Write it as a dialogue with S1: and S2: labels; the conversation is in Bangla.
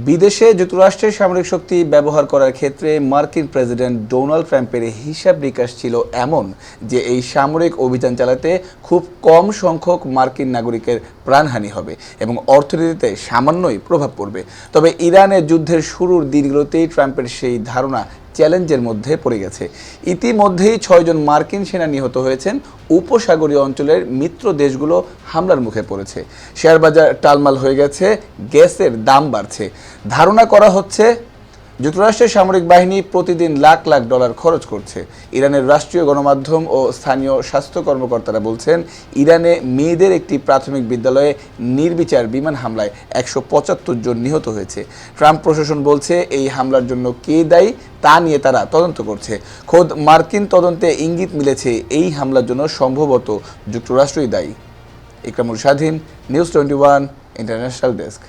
S1: বিদেশে যুক্তরাষ্ট্রের সামরিক শক্তি ব্যবহার করার ক্ষেত্রে মার্কিন প্রেসিডেন্ট ডোনাল্ড ট্রাম্পের হিসাব নিকাশ ছিল এমন যে এই সামরিক অভিযান চালাতে খুব কম সংখ্যক মার্কিন নাগরিকের প্রাণহানি হবে এবং অর্থনীতিতে সামান্যই প্রভাব পড়বে। তবে ইরানের যুদ্ধের শুরুর দিনগুলোতেই ট্রাম্পের সেই ধারণা চ্যালেঞ্জের মধ্যে পড়ে গেছে। ইতিমধ্যেই 6 জন মার্কিন সেনা নিহত হয়েছেন। উপসাগরীয় অঞ্চলের মিত্র দেশগুলো হামলার মুখে পড়েছে। শেয়ারবাজার টালমাল হয়ে গেছে, গ্যাসের দাম বাড়ছে। ধারণা করা হচ্ছে যুক্তরাষ্ট্রের সামরিক বাহিনী প্রতিদিন লাখ লাখ ডলার খরচ করছে। ইরানের রাষ্ট্রীয় গণমাধ্যম ও স্থানীয় স্বাস্থ্য কর্মকর্তারা বলছেন, ইরানে মেয়েদের একটি প্রাথমিক বিদ্যালয়ে নির্বিচার বিমান হামলায় 175 জন নিহত হয়েছে। ট্রাম্প প্রশাসন বলছে এই হামলার জন্য কে দায়ী তা নিয়ে তারা তদন্ত করছে। খোদ মার্কিন তদন্তে ইঙ্গিত মিলেছে এই হামলার জন্য সম্ভবত যুক্তরাষ্ট্রই দায়ী। ইকরামুল স্বাধীন, নিউজ 21 ইন্টারন্যাশনাল ডেস্ক।